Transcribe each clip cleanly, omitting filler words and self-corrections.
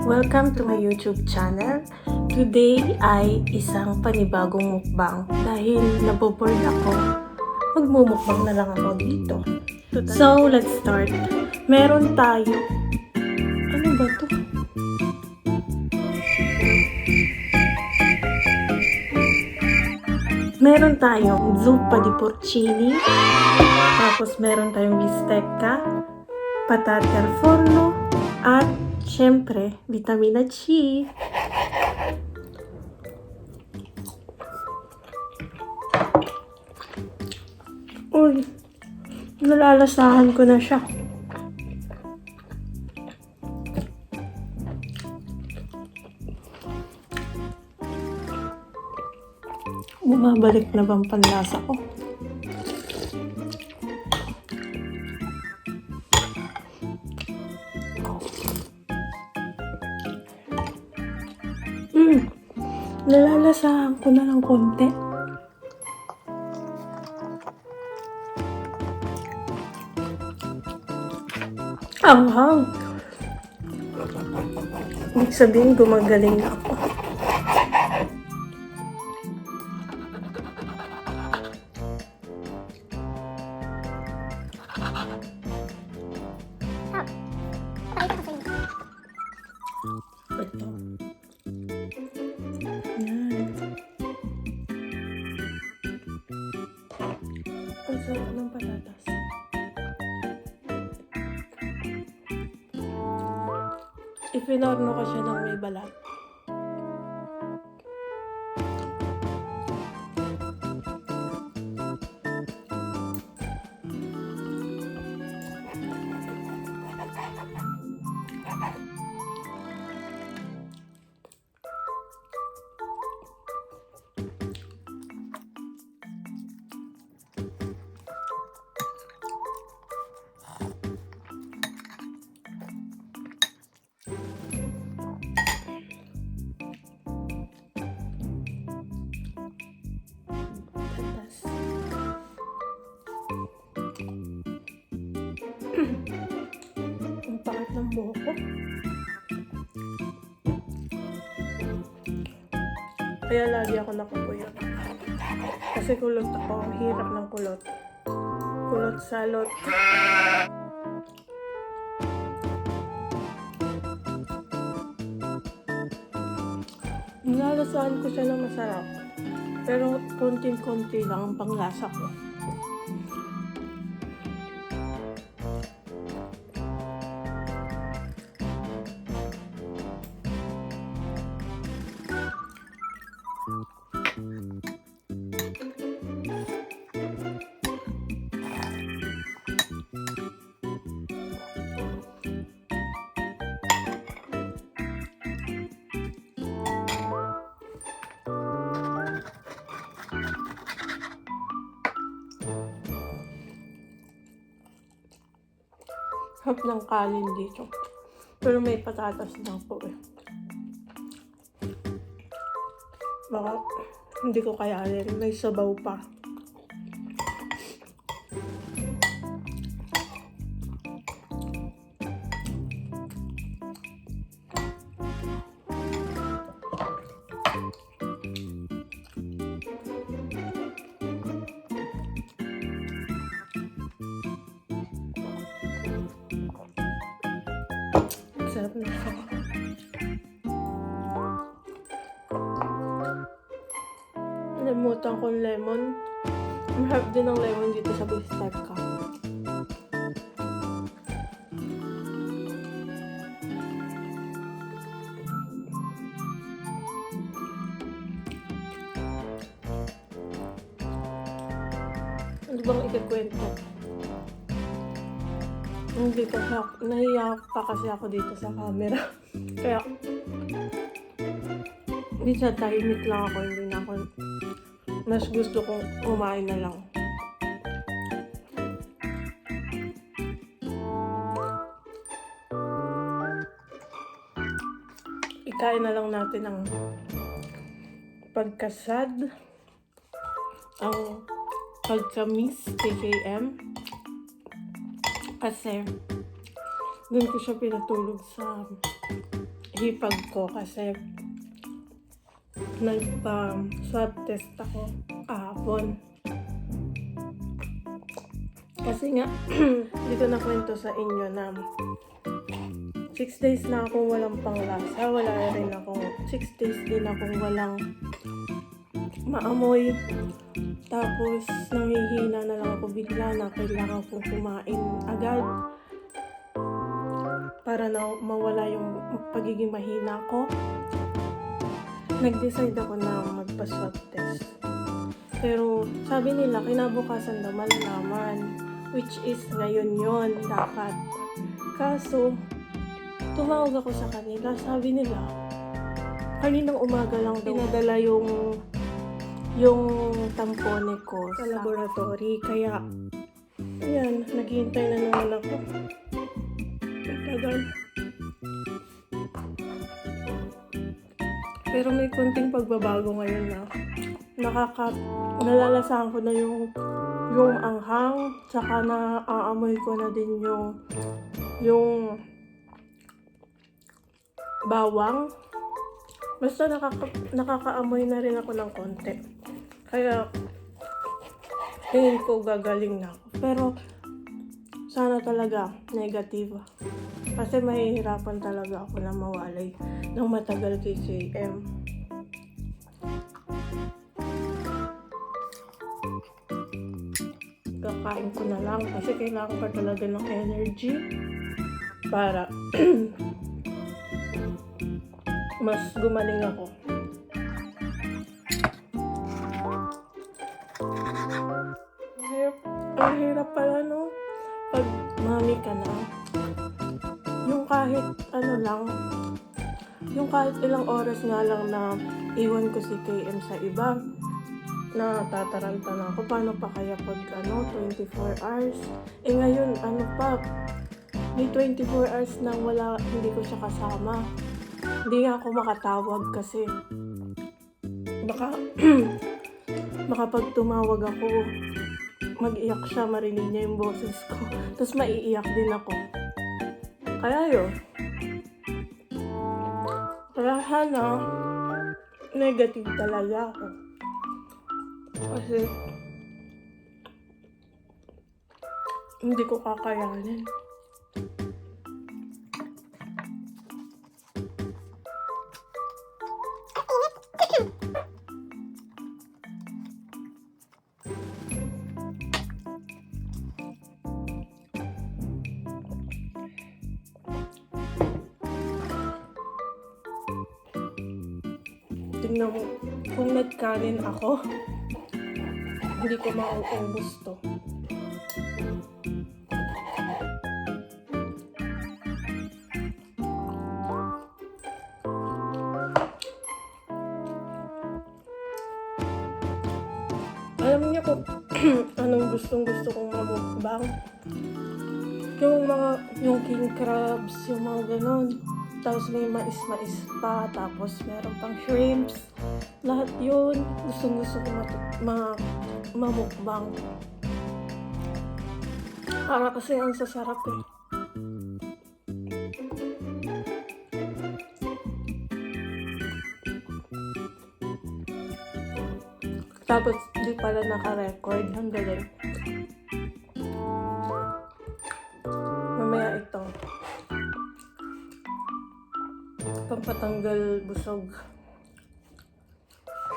Welcome to my YouTube channel. Today ay isang panibagong mukbang dahil naboboard ako. Magmumukbang na lang ako dito. So, let's start. Meron tayo. Ano ba to? Meron tayong zuppa di porcini. Tapos meron tayong bistecca, patate al forno, at syempre, vitamina C. Uy, nalalasahan ko na siya. Bumabalik na bang panlasa ko? Nalalasahan ko na ng konti. Anghang. Ibig sabihin, gumagaling na ako. Ito. Yan. Ang sarap ng patatas. Ipinorno ko siya ng may balat. Ang pangit ng buhok ko. Kaya lagi ako nakapuyot. Kasi kulot ako. Ang hirap ng kulot. Kulot salot. Nilalasahan ko siya ng masarap. Pero konting-konti lang ang panglasa ko. Harap ng kanin dito. Pero may patatas lang po eh. Baka hindi ko kayanin. May sabaw pa. Sarap na siya. Nalimutan ko yung lemon. Mahirap din ang lemon dito sa bistecca. Ano bang ikikwento? Hindi kasi nahiya pa kasi ako dito sa camera. Kaya minsan tahimik lang ako, hindi na ako, mas gusto kong kumain na lang. Ikain na lang natin ang pagkasad, ang pagkamis, KKM. Kasi doon ko siya pinatulog sa hipag ko kasi nagpa-swab test ako kahapon. Kasi nga, dito na kwento sa inyo na 6 days na akong walang panglasa. Wala rin akong 6 days din akong walang maamoy. Tapos, nanghihina na lang ako bigla na kailangan kong kumain agad para na mawala yung pagiging mahina ko. Nag-decide ako na magpa-swab test. Pero, sabi nila, kinabukasan daw malalaman. Which is, ngayon yon dapat. Kaso, tumawag ako sa kanila. Sabi nila, kaninang umaga lang pinadala yung tampone ko sa laboratory. Kaya, ayan, naghihintay na naman ako. Tagal. Pero may konting pagbabago ngayon na nalalasahan ko na yung anghang, tsaka naaamoy ko na din yung bawang. Basta nakakaamoy na rin ako ng konti. Kaya tingin ko gagaling na ako. Pero sana talaga negative. Kasi mahihirapan talaga ako na mawalay ng matagal kay KM. Kakain ko na lang kasi kailangan ko talaga ng energy para mas gumaling ako. Ang hirap pala, no? Pag mami ka na, yung kahit ilang oras nga lang na iwan ko si KM sa iba, natataranta na ako. Paano pa kaya pag 24 hours? Ngayon, may 24 hours na hindi ko siya kasama. Hindi nga ako makatawag kasi baka pag tumawag ako, mag-iyak siya, marinig niya yung boses ko. Tapos maiiyak din ako. Kaya yun. Kaya sana, negative talaga ako. Kasi hindi ko kakayanin. Tingnan mo, kung nagkanin ako, hindi ko mauubos to. Alam niyo kung anong gustong-gusto kong mamukbang? Yung king crabs, yung mga ganon. Tapos may mais-mais pa, tapos meron pang shrimps. Lahat yun, gustong-gusto ko mamukbang. Para kasi ang sasarap eh. Tapos di pala naka-record, ang galing. Mamaya ito. Pampatanggal busog.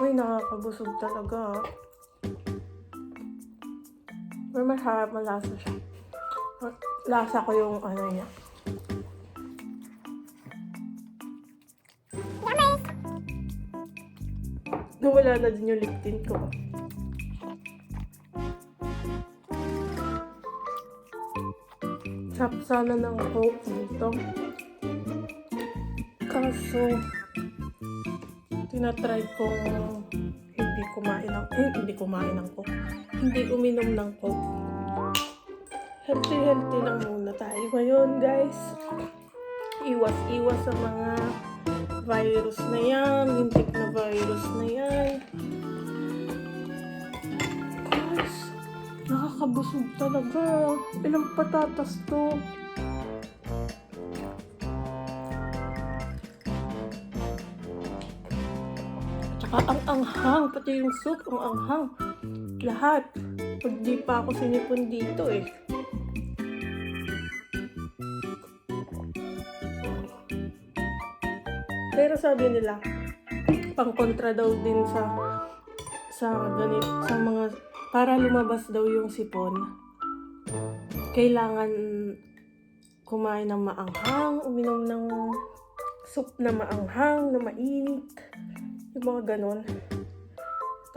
Uy, nakakabusog talaga. Pero masarap, malasa siya. Lasa ko yung niya. Nawala na din yung lip tint ko. Sarap sana ng coke dito. Kaso, tinatry kong hindi kumain ng coke. Hindi uminom ng coke. Healthy lang muna tayo ngayon, guys. Iwas sa mga virus na yan, lintik na virus na yan. Guys, nakakabusog talaga. Ilang patatas to. Ang anghang, pati yung soup, ang anghang. Lahat. Pag di pa ako sinipon dito eh. Pero sabi nila, pang-kontra daw din sa mga para lumabas daw yung sipon. Kailangan kumain ng maanghang, uminom ng soup na maanghang, na mainit. Yung mga ganon.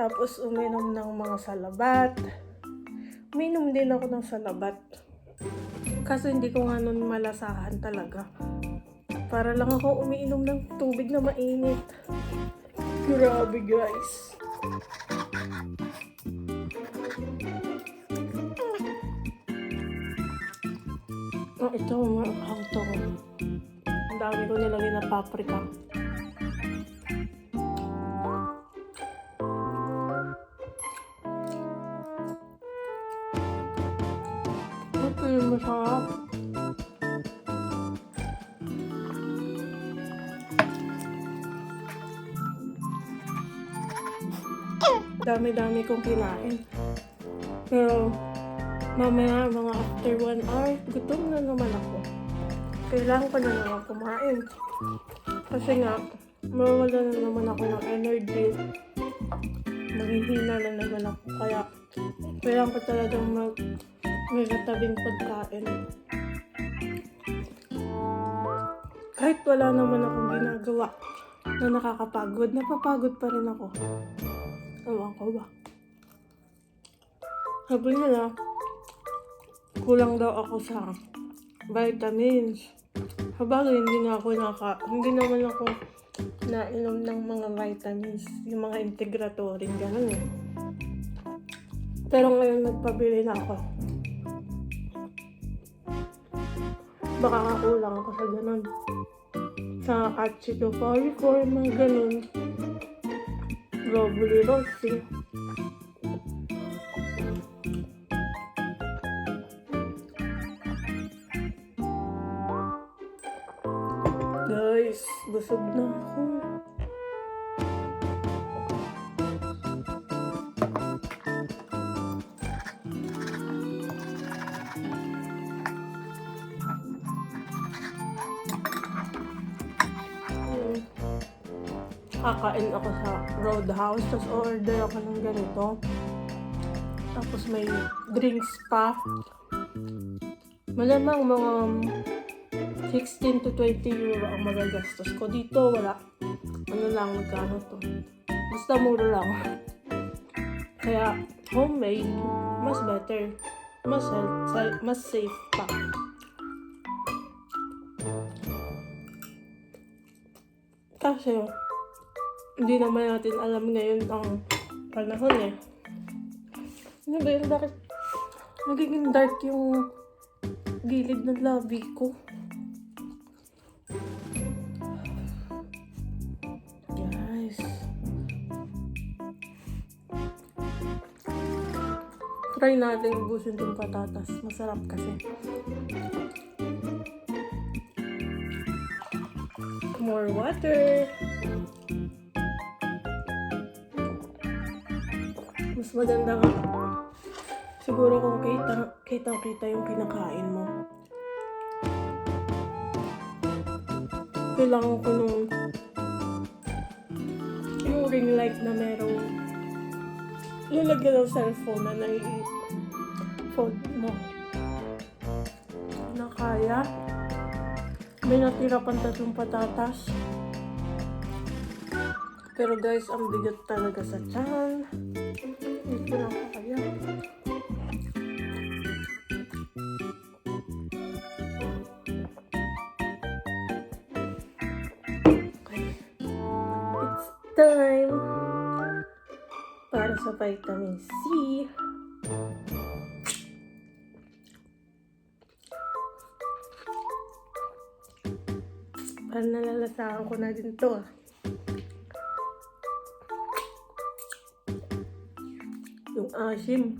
Tapos uminom ng mga salabat. Uminom din ako ng salabat. Kasi hindi ko nga nun malasahan talaga. Para lang ako umiinom ng tubig na mainit. Grabe guys. Ito, maanghang to. Ang dami ko nilagay na paprika. Ito yung masarap. Dami-dami kong kinain. Pero mamaya mga after 1 hour, gutom na naman ako. Kailangan ko na naman kumain. Kasi nga, mawawala na naman ako ng energy. Maghihina na naman ako. Kaya, kailangan ko talagang may katabing pagkain. Kahit wala naman akong ginagawa na nakakapagod, napapagod pa rin ako. Ewan ko ba? Sabi nila, kulang daw ako sa vitamins. Habagay, hindi naman ako nainom ng mga vitamins, yung mga integratorin, gano'n eh. Pero ngayon nagpabili na ako. Baka kakulang ako sa gano'n. Sa acetylfolic, mga gano'n. Globally rosy. Guys, busog na ako. Kakain ako sa Roadhouse, tapos order ako ng ganito. Tapos may drinks pa. Malamang mga 16 to 20 euro ang magagastos ko. Dito wala. Ano lang, magkano to. Basta mura lang. Kaya homemade, mas better. Mas safe pa. Kasi hindi naman natin alam ngayon ang panahon eh. Ano ba yun? Bakit nagiging dark yung gilid ng labi ko? Guys. Try natin ubusin yung patatas. Masarap kasi. More water. Mas maganda nga. Siguro kung kitang-kita yung kinakain mo. Kailangan ko nung yung ring light na merong lalagyan ng cellphone na nai-fold mo. Na kaya. May natira pang 3 patatas. Pero guys, ang bigat talaga sa tiyan. Hindi ko lang kaya. Okay. It's time para sa vitamin C. Parang nalalasahan ko na din to. Yung asim.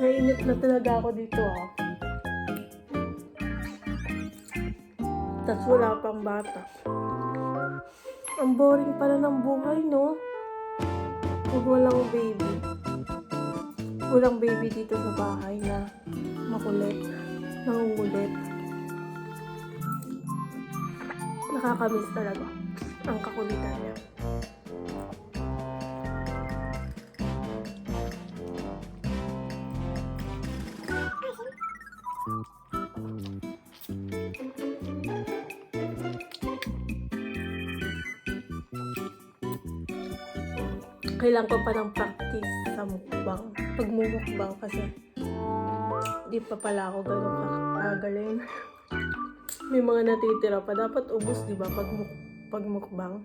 Nainip na talaga ako dito ah. Tapos wala pang bata. Ang boring pala ng buhay, no? Pag walang baby. Walang baby dito sa bahay na makulit, nangungulit. Nakakamiss talaga ang kakulitan niya. Kailangan ko pa ng practice sa mukbang. Pagmumukbang kasi di pa pala ako ganun kagaling. May mga natitira pa. Dapat ubos, di ba? Pag mukbang.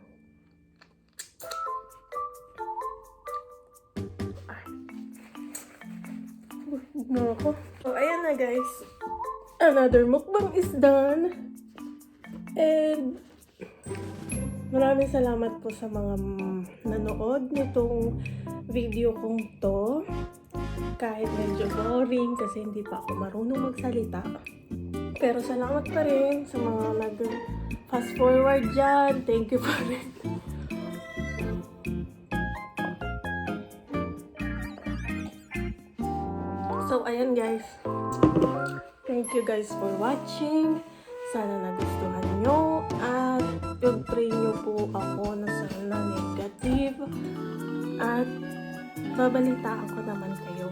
Ay. No ako. So, ayan na guys. Another mukbang is done. And maraming salamat po sa mga nanood nitong video kong to. Kahit medyo boring kasi hindi pa ako marunong magsalita. Pero salamat pa rin sa mga nag-fast forward dyan. Thank you pa rin. So, ayan guys. Thank you guys for watching. Sana nagustuhan nyo. At pag-pray nyo po ako na sana negative. At babalitaan ko naman kayo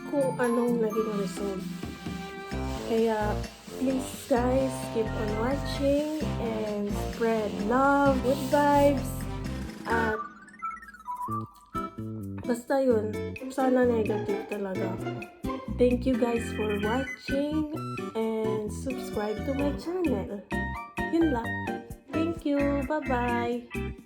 kung anong naging result. Kaya, please guys, keep on watching and spread love, good vibes. At basta yun, sana negative talaga. Thank you guys for watching and subscribe to my channel. Yun lang. Thank you. Bye-bye.